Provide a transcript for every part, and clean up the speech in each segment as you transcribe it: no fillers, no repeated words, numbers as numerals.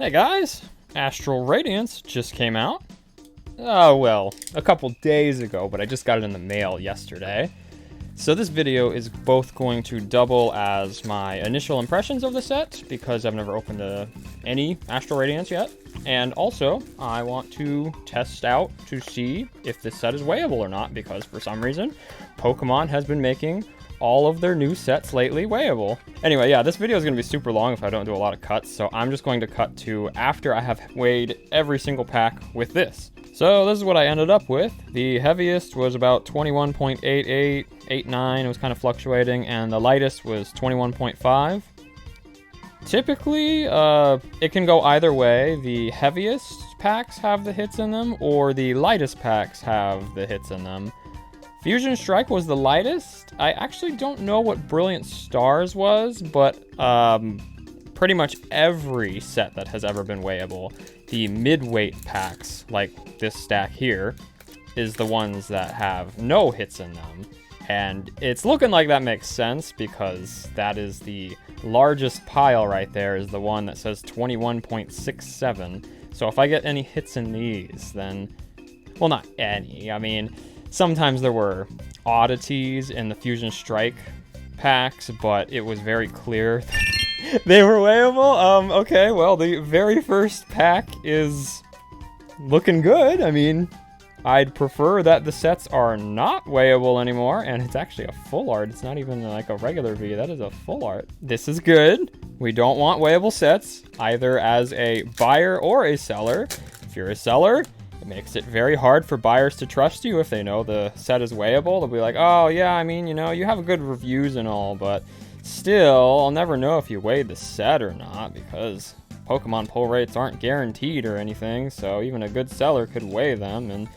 Hey guys, Astral Radiance just came out. Oh well, a couple days ago, but I just got it in the mail yesterday. So this video is both going to double as my initial impressions of the set, because I've never opened any Astral Radiance yet, and also I want to test out to see if this set is weighable or not, because for some reason, Pokemon has been making all of their new sets lately weighable. Anyway, yeah, this video is going to be super long if I don't do a lot of cuts, so I'm just going to cut to after I have weighed every single pack with this. So this is what I ended up with. The heaviest was about 21.88, 89, it was kind of fluctuating, and the lightest was 21.5. Typically, it can go either way. The heaviest packs have the hits in them, or the lightest packs have the hits in them. Fusion Strike was the lightest. I actually don't know what Brilliant Stars was, but pretty much every set that has ever been weighable, the mid-weight packs, like this stack here, is the ones that have no hits in them. And it's looking like that makes sense, because that is the largest pile right there, is the one that says 21.67. So if I get any hits in these, then, well, not any, I mean, sometimes there were oddities in the Fusion Strike packs, but it was very clear they were weighable. Okay, well, the very first pack is looking good. I mean, I'd prefer that the sets are not weighable anymore, and it's actually a full art. It's not even like a regular V, that is a full art. This is good. We don't want weighable sets, either as a buyer or a seller. If you're a seller, it makes it very hard for buyers to trust you if they know the set is weighable. They'll be like, oh yeah, I mean, you know, you have good reviews and all, but still, I'll never know if you weighed the set or not, because Pokemon pull rates aren't guaranteed or anything, so even a good seller could weigh them, and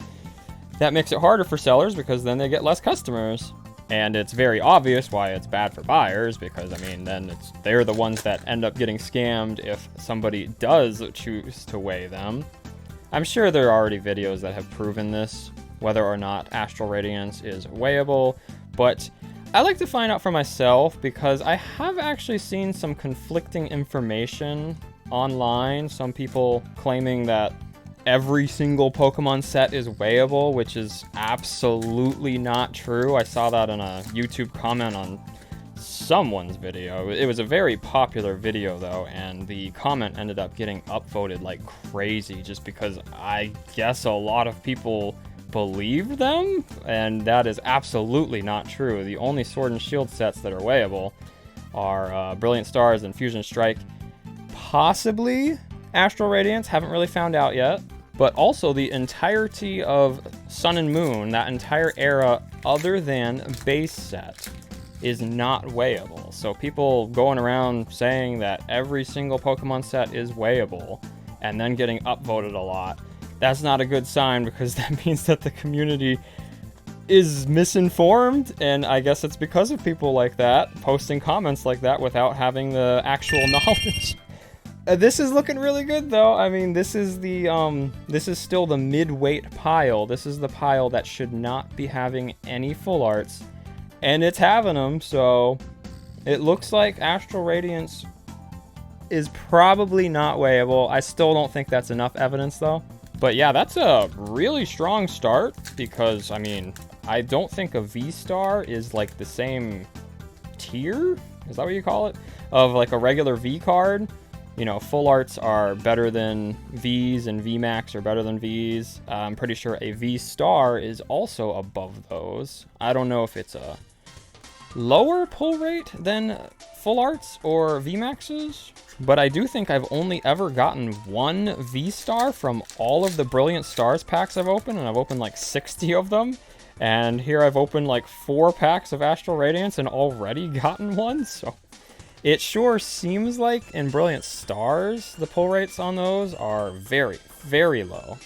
that makes it harder for sellers because then they get less customers. And it's very obvious why it's bad for buyers, because, I mean, then they're the ones that end up getting scammed if somebody does choose to weigh them. I'm sure there are already videos that have proven this, whether or not Astral Radiance is weighable, but I like to find out for myself, because I have actually seen some conflicting information online. Some people claiming that every single Pokemon set is weighable, which is absolutely not true. I saw that in a YouTube comment on someone's video. It was a very popular video though, and the comment ended up getting upvoted like crazy, just because I guess a lot of people believe them, and that is absolutely not true. The only Sword and Shield sets that are weighable are Brilliant Stars and Fusion Strike. Possibly Astral Radiance, haven't really found out yet. But also the entirety of Sun and Moon, that entire era other than base set, is not weighable. So people going around saying that every single Pokemon set is weighable and then getting upvoted a lot, that's not a good sign, because that means that the community is misinformed, and I guess it's because of people like that posting comments like that without having the actual knowledge. This is looking really good though. I mean, this is still the mid-weight pile. This is the pile that should not be having any full arts, and it's having them, so it looks like Astral Radiance is probably not weighable. I still don't think that's enough evidence though. But yeah, that's a really strong start, because, I mean, I don't think a V-Star is like the same tier, is that what you call it, of like a regular V card. You know, full arts are better than Vs, and VMAX are better than Vs. I'm pretty sure a V-Star is also above those. I don't know if it's a lower pull rate than full arts or VMAXs, but I do think I've only ever gotten one V-Star from all of the Brilliant Stars packs I've opened, and I've opened like 60 of them. And here I've opened like 4 packs of Astral Radiance and already gotten one, so it sure seems like in Brilliant Stars, the pull rates on those are very, very low,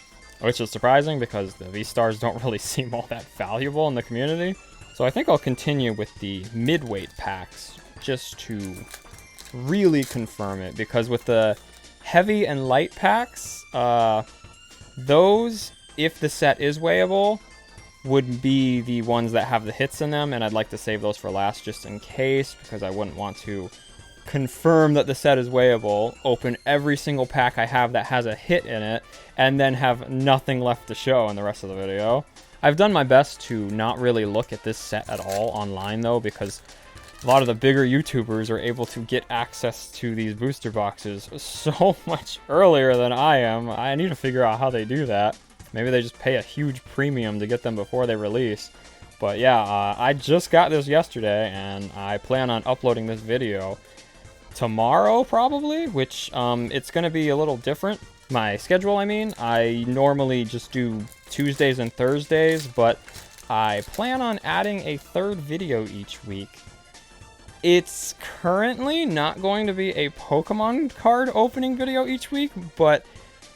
which is surprising because the V-Stars don't really seem all that valuable in the community. So I think I'll continue with the mid-weight packs just to really confirm it, because with the heavy and light packs, those, if the set is weighable, would be the ones that have the hits in them, and I'd like to save those for last just in case, because I wouldn't want to confirm that the set is weighable, open every single pack I have that has a hit in it, and then have nothing left to show in the rest of the video. I've done my best to not really look at this set at all online though, because a lot of the bigger YouTubers are able to get access to these booster boxes so much earlier than I am. I need to figure out how they do that. Maybe they just pay a huge premium to get them before they release. But yeah, I just got this yesterday, and I plan on uploading this video tomorrow probably, which it's going to be a little different. My schedule, I mean. I normally just do Tuesdays and Thursdays, but I plan on adding a third video each week. It's currently not going to be a Pokemon card opening video each week, but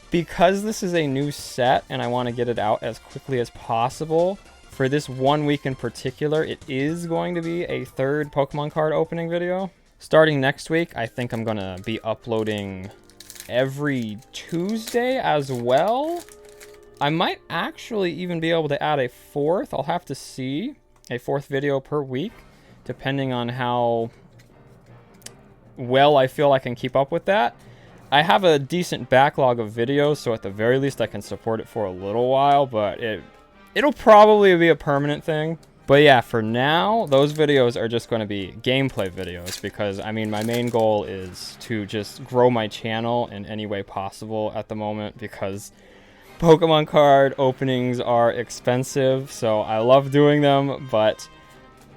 because this is a new set and I want to get it out as quickly as possible, for this 1 week in particular, it is going to be a third Pokemon card opening video. Starting next week, I think I'm going to be uploading every Tuesday as well. I might actually even be able to add a fourth. I'll have to see. A fourth video per week, depending on how well I feel I can keep up with that. I have a decent backlog of videos, so at the very least I can support it for a little while, but it'll probably be a permanent thing. But yeah, for now, those videos are just going to be gameplay videos because, I mean, my main goal is to just grow my channel in any way possible at the moment because Pokemon card openings are expensive, so I love doing them, but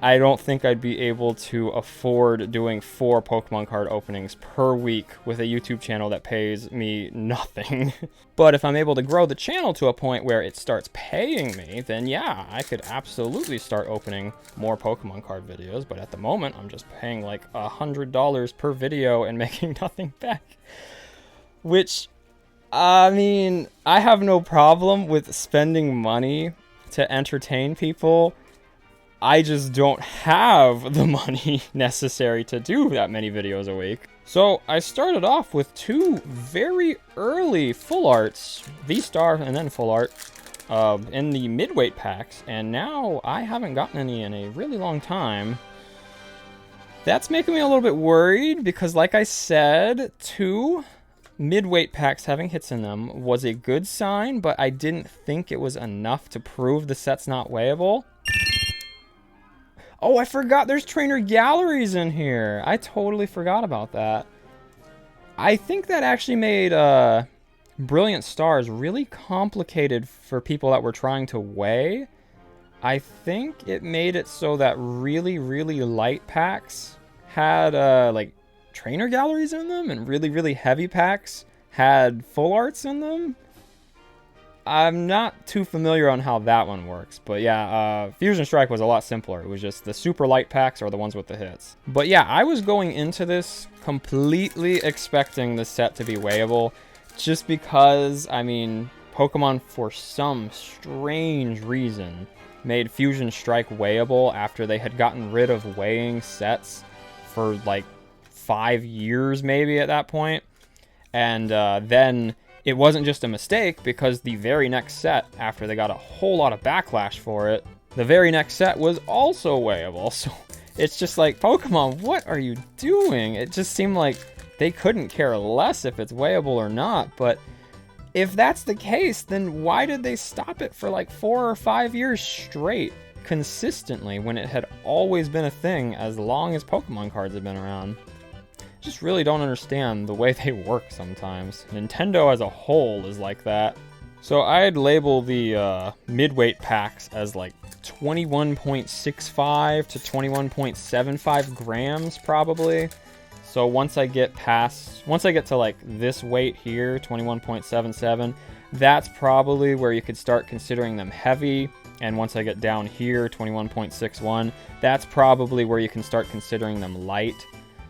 I don't think I'd be able to afford doing 4 Pokemon card openings per week with a YouTube channel that pays me nothing. But if I'm able to grow the channel to a point where it starts paying me, then yeah, I could absolutely start opening more Pokemon card videos. But at the moment, I'm just paying like $100 per video and making nothing back. Which, I mean, I have no problem with spending money to entertain people. I just don't have the money necessary to do that many videos a week. So I started off with 2 very early full arts, V-Star and then full art, in the midweight packs, and now I haven't gotten any in a really long time. That's making me a little bit worried because, like I said, 2 midweight packs having hits in them was a good sign, but I didn't think it was enough to prove the set's not weighable. Oh, I forgot there's trainer galleries in here. I totally forgot about that. I think that actually made Brilliant Stars really complicated for people that were trying to weigh. I think it made it so that really, really light packs had like trainer galleries in them, and really, really heavy packs had full arts in them. I'm not too familiar on how that one works, but yeah, Fusion Strike was a lot simpler. It was just the super light packs are the ones with the hits. But yeah, I was going into this completely expecting the set to be weighable, just because, I mean, Pokemon, for some strange reason, made Fusion Strike weighable after they had gotten rid of weighing sets for like 5 years maybe at that point. And then it wasn't just a mistake, because the very next set, after they got a whole lot of backlash for it, the very next set was also weighable. So it's just like, Pokemon, what are you doing? It just seemed like they couldn't care less if it's weighable or not. But if that's the case, then why did they stop it for like 4 or 5 years straight, consistently, when it had always been a thing as long as Pokemon cards have been around? Just really don't understand the way they work sometimes. Nintendo as a whole is like that. So I'd label the midweight packs as like 21.65 to 21.75 grams probably. So once I get to like this weight here, 21.77, that's probably where you could start considering them heavy. And once I get down here, 21.61, that's probably where you can start considering them light.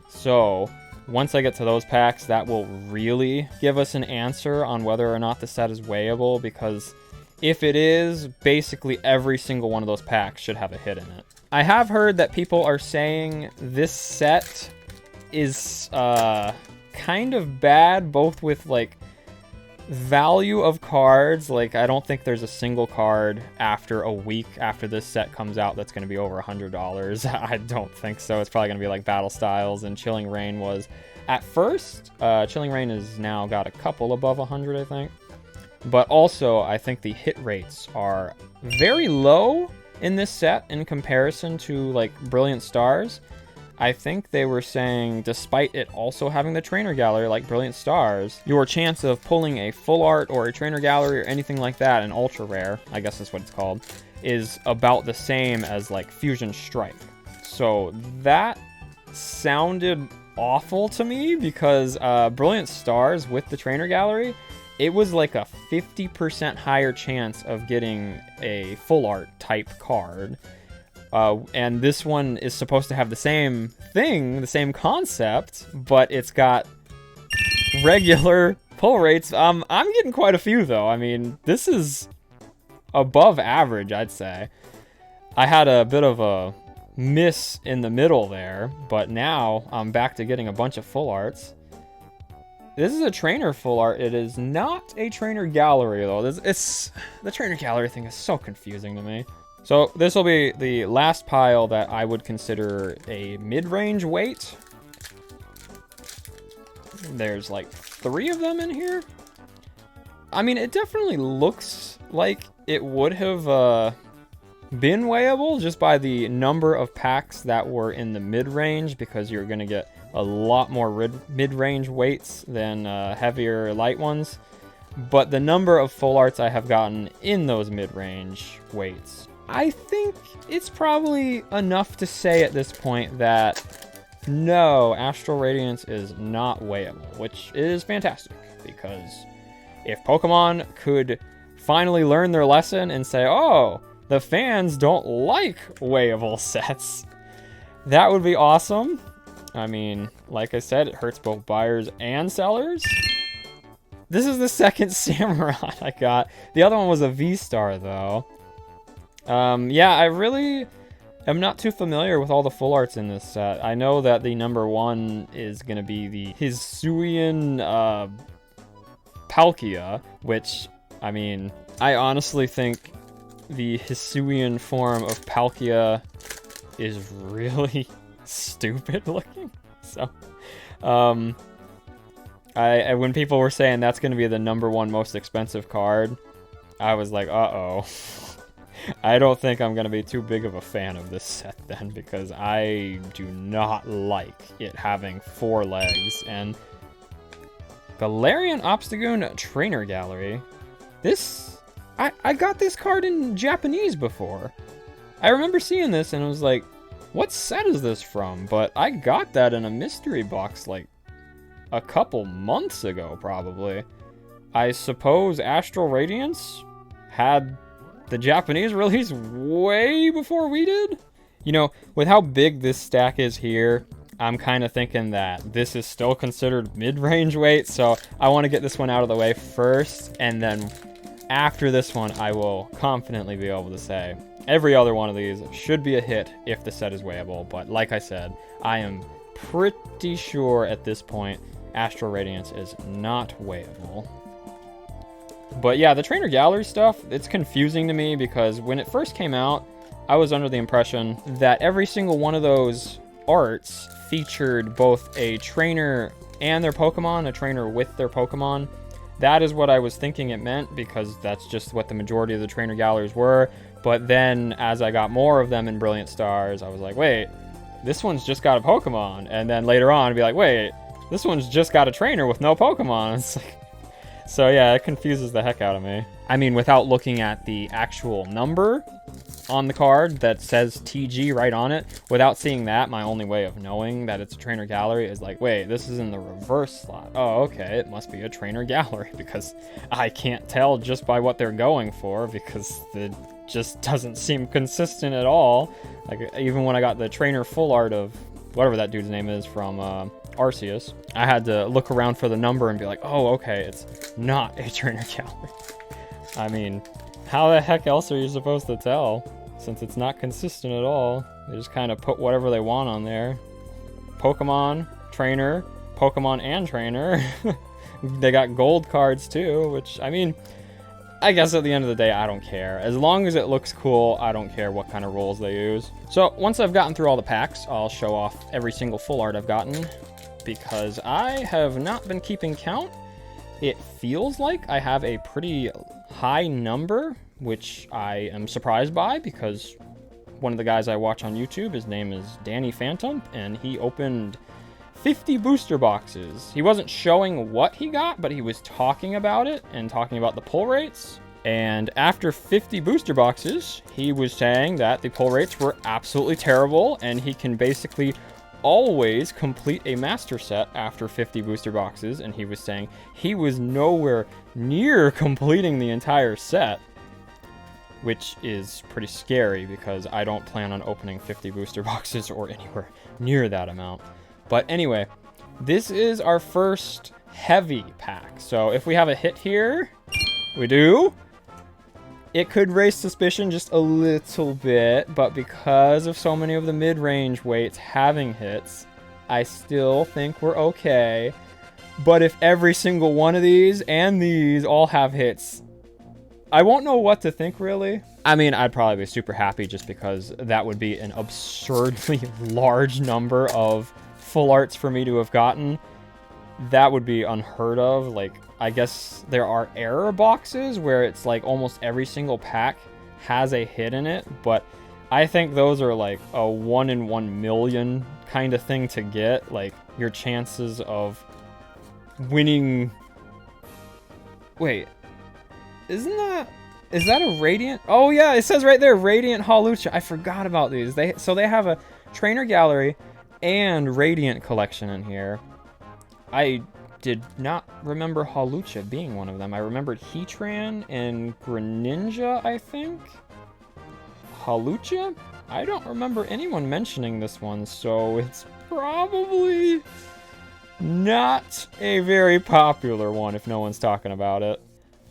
So once I get to those packs, that will really give us an answer on whether or not the set is weighable, because if it is, basically every single one of those packs should have a hit in it. I have heard that people are saying this set is kind of bad, both with like value of cards, like, I don't think there's a single card after a week after this set comes out that's going to be over $100. I don't think so. It's probably going to be like Battle Styles, and Chilling Reign was at first. Chilling Reign has now got a couple above 100, I think. But also, I think the hit rates are very low in this set in comparison to, like, Brilliant Stars. I think they were saying, despite it also having the trainer gallery like Brilliant Stars, your chance of pulling a full art or a trainer gallery or anything like that, an ultra rare, I guess that's what it's called, is about the same as, like, Fusion Strike. So that sounded awful to me, because Brilliant Stars with the trainer gallery, it was like a 50% higher chance of getting a full art type card. And this one is supposed to have the same thing, the same concept, but it's got regular pull rates. I'm getting quite a few, though. I mean, this is above average, I'd say. I had a bit of a miss in the middle there, but now I'm back to getting a bunch of full arts. This is a trainer full art. It is not a trainer gallery, though. The trainer gallery thing is so confusing to me. So this will be the last pile that I would consider a mid-range weight. There's like 3 of them in here. I mean, it definitely looks like it would have been weighable just by the number of packs that were in the mid-range, because you're going to get a lot more mid-range weights than heavier light ones. But the number of full arts I have gotten in those mid-range weights, I think it's probably enough to say at this point that no, Astral Radiance is not weighable, which is fantastic, because if Pokemon could finally learn their lesson and say, oh, the fans don't like weighable sets, that would be awesome. I mean, like I said, it hurts both buyers and sellers. This is the second Samurai I got. The other one was a V-Star, though. Yeah, I really am not too familiar with all the full arts in this set. I know that the number 1 is going to be the Hisuian Palkia, which, I mean, I honestly think the Hisuian form of Palkia is really stupid looking. So, when people were saying that's going to be the number 1 most expensive card, I was like, uh-oh. I don't think I'm going to be too big of a fan of this set then, because I do not like it having 4 legs. And Galarian Obstagoon Trainer Gallery. This, I got this card in Japanese before. I remember seeing this and I was like, what set is this from? But I got that in a mystery box like a couple months ago, probably. I suppose Astral Radiance had the Japanese release way before we did? You know, with how big this stack is here, I'm kind of thinking that this is still considered mid-range weight, so I want to get this one out of the way first, and then after this one, I will confidently be able to say every other one of these should be a hit if the set is weighable, but like I said, I am pretty sure at this point Astral Radiance is not weighable. But yeah, the Trainer Gallery stuff, it's confusing to me, because when it first came out, I was under the impression that every single one of those arts featured both a trainer and their Pokemon, a trainer with their Pokemon. That is what I was thinking it meant, because that's just what the majority of the Trainer Galleries were. But then, as I got more of them in Brilliant Stars, I was like, wait, this one's just got a Pokemon. And then later on, I'd be like, wait, this one's just got a trainer with no Pokemon. It's like, so yeah, it confuses the heck out of me. I mean, without looking at the actual number on the card that says TG right on it, without seeing that, my only way of knowing that it's a trainer gallery is like, wait, this is in the reverse slot. Oh, okay, it must be a trainer gallery, because I can't tell just by what they're going for, because it just doesn't seem consistent at all. Like, even when I got the trainer full art of whatever that dude's name is from Arceus, I had to look around for the number and be like, oh, okay, it's not a trainer gallery. I mean, how the heck else are you supposed to tell, since it's not consistent at all? They just kind of put whatever they want on there. Pokemon, trainer, Pokemon and trainer. They got gold cards too, which, I mean, I guess at the end of the day, I don't care. As long as it looks cool, I don't care what kind of rolls they use. So once I've gotten through all the packs, I'll show off every single full art I've gotten, because I have not been keeping count. It feels like I have a pretty high number, which I am surprised by, because one of the guys I watch on YouTube, his name is Danny Phantom, and he opened 50 booster boxes. He wasn't showing what he got, but he was talking about it and talking about the pull rates. And after 50 booster boxes, he was saying that the pull rates were absolutely terrible, and he can basically always complete a master set after 50 booster boxes. And he was saying he was nowhere near completing the entire set, which is pretty scary because I don't plan on opening 50 booster boxes or anywhere near that amount. But anyway, this is our first heavy pack. So if we have a hit here, we do. It could raise suspicion just a little bit, but because of so many of the mid-range weights having hits, I still think we're okay. But if every single one of these and these all have hits, I won't know what to think, really. I mean, I'd probably be super happy just because that would be an absurdly large number of full arts for me to have gotten. That would be unheard of. Like, I guess there are error boxes where it's like almost every single pack has a hit in it, but I think those are like a 1 in 1 million kind of thing to get. Like, your chances of winning... Wait, is that a Radiant? Oh yeah, it says right there, Radiant Halucha. I forgot about these. So they have a Trainer Gallery and Radiant collection in here. I did not remember Halucha being one of them. I remembered Heatran and Greninja, I think. Halucha? I don't remember anyone mentioning this one, so it's probably not a very popular one if no one's talking about it.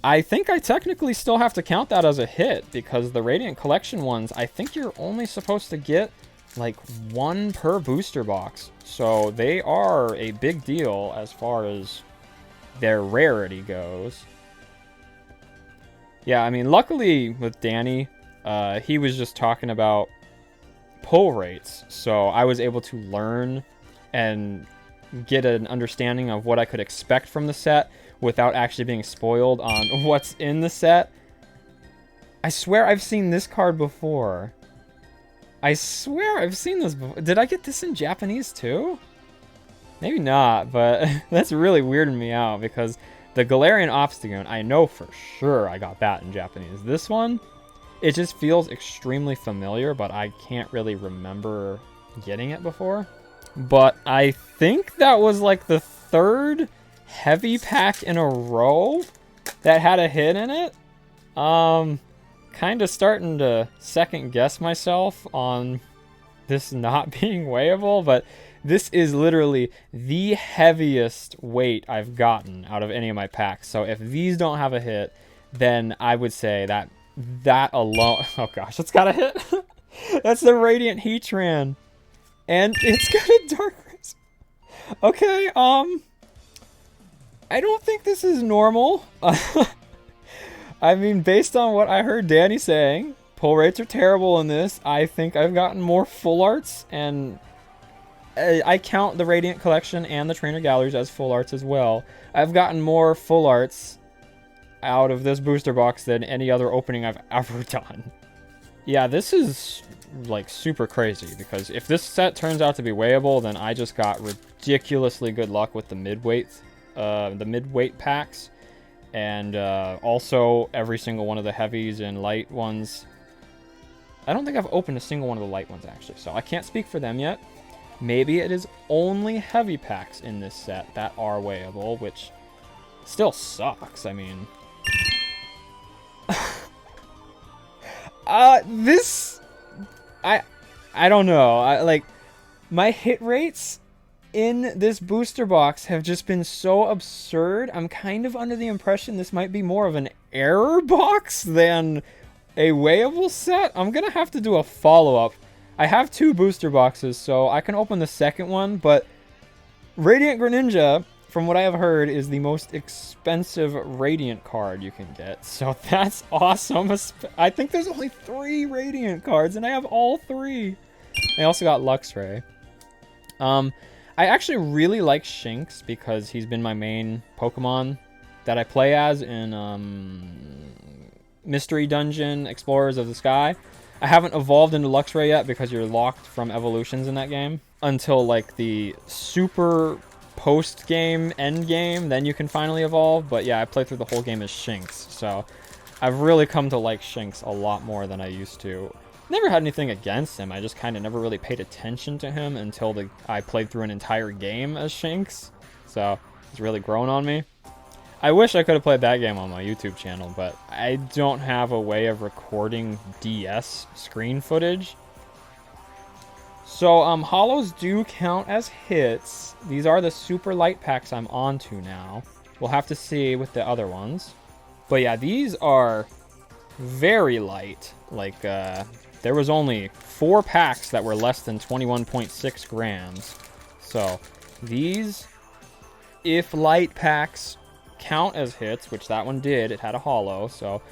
I think I technically still have to count that as a hit, because the Radiant Collection ones, I think you're only supposed to get like 1 per booster box. So they are a big deal as far as their rarity goes. Yeah, I mean, luckily with Danny, he was just talking about pull rates. So I was able to learn and get an understanding of what I could expect from the set without actually being spoiled on what's in the set. I swear I've seen this card before. I swear I've seen this before. Did I get this in Japanese too? Maybe not, but that's really weirding me out because the Galarian Obstagoon, I know for sure I got that in Japanese. This one, it just feels extremely familiar, but I can't really remember getting it before. But I think that was like the 3rd heavy pack in a row that had a hit in it. Kind of starting to second guess myself on this not being weighable, but this is literally the heaviest weight I've gotten out of any of my packs. So if these don't have a hit, then I would say that alone... Oh gosh, it's got a hit. That's the Radiant Heatran. And it's got a Dark Race. Okay, I don't think this is normal. I mean, based on what I heard Danny saying, pull rates are terrible in this. I think I've gotten more full arts, and I count the Radiant Collection and the Trainer Galleries as full arts as well. I've gotten more full arts out of this booster box than any other opening I've ever done. Yeah, this is like super crazy, because if this set turns out to be weighable, then I just got ridiculously good luck with the mid-weight packs. And also every single one of the heavies and light ones. I don't think I've opened a single one of the light ones, actually, so I can't speak for them yet. Maybe it is only heavy packs in this set that are weighable, which still sucks. I mean... I don't know. Like, my hit rates in this booster box have just been so absurd. I'm kind of under the impression this might be more of an error box than a weighable set. I'm gonna have to do a follow-up. I have 2 booster boxes, so I can open the second one, but Radiant Greninja, from what I have heard, is the most expensive Radiant card you can get. So that's awesome. I think there's only 3 Radiant cards, and I have all 3. I also got Luxray. I actually really like Shinx because he's been my main Pokemon that I play as in Mystery Dungeon Explorers of the Sky. I haven't evolved into Luxray yet because you're locked from evolutions in that game until like the super post-game, end-game, then you can finally evolve. But yeah, I play through the whole game as Shinx, so I've really come to like Shinx a lot more than I used to. Never had anything against him, I just kind of never really paid attention to him until I played through an entire game as Shinx, so it's really grown on me. I wish I could have played that game on my YouTube channel, but I don't have a way of recording DS screen footage. So, holos do count as hits. These are the super light packs I'm onto now. We'll have to see with the other ones. But yeah, these are very light. Like, there was only 4 packs that were less than 21.6 grams. So, these, if light packs count as hits, which that one did, it had a holo, so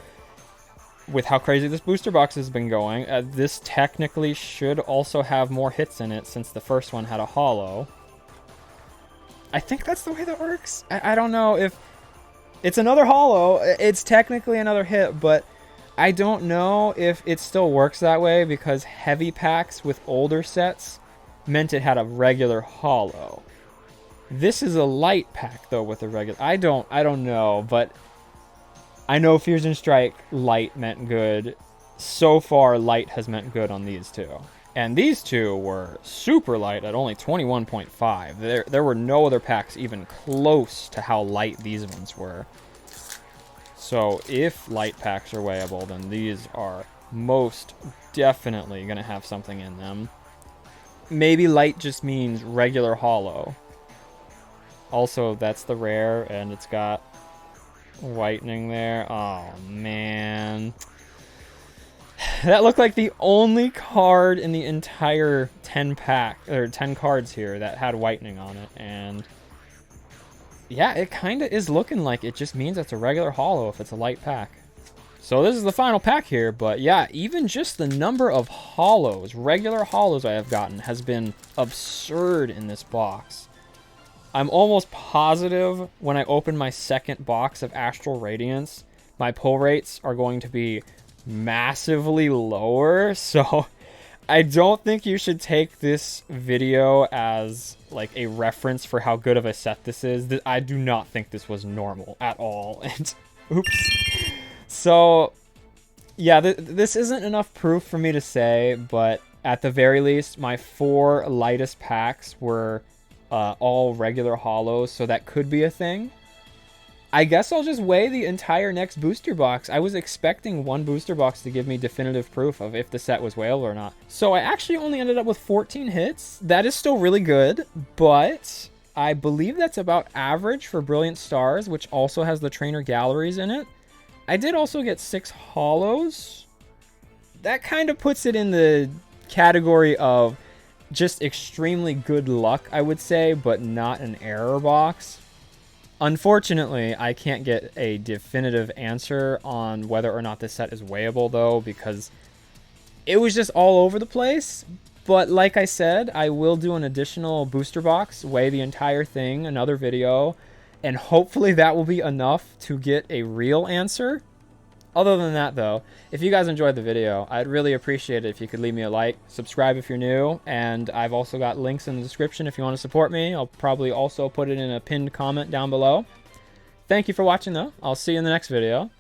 with how crazy this booster box has been going, this technically should also have more hits in it since the first one had a holo. I think that's the way that works. I don't know if it's another holo, it's technically another hit, but I don't know if it still works that way because heavy packs with older sets meant it had a regular holo. This is a light pack though with a regular. I don't know, but I know Fusion Strike light meant good. So far, light has meant good on these two. And these two were super light at only 21.5. There were no other packs even close to how light these ones were. So if light packs are weighable, then these are most definitely going to have something in them. Maybe light just means regular holo. Also, that's the rare, and it's got whitening there. Oh, man. That looked like the only card in the entire 10 pack, or 10 cards here that had whitening on it, and yeah, it kind of is looking like it just means it's a regular holo if it's a light pack. So this is the final pack here, but yeah, even just the number of holos, regular holos I have gotten has been absurd in this box. I'm almost positive when I open my second box of Astral Radiance, my pull rates are going to be massively lower, so I don't think you should take this video as like a reference for how good of a set this is. I do not think this was normal at all, and oops. So yeah, this isn't enough proof for me to say, but at the very least, my 4 lightest packs were all regular holos, so that could be a thing. I guess I'll just weigh the entire next booster box. I was expecting one booster box to give me definitive proof of if the set was weighable or not. So I actually only ended up with 14 hits. That is still really good, but I believe that's about average for Brilliant Stars, which also has the trainer galleries in it. I did also get 6 holos. That kind of puts it in the category of just extremely good luck, I would say, but not an error box. Unfortunately, I can't get a definitive answer on whether or not this set is weighable, though, because it was just all over the place. But like I said, I will do an additional booster box, weigh the entire thing, another video, and hopefully that will be enough to get a real answer. Other than that, though, if you guys enjoyed the video, I'd really appreciate it if you could leave me a like, subscribe if you're new, and I've also got links in the description if you want to support me. I'll probably also put it in a pinned comment down below. Thank you for watching, though. I'll see you in the next video.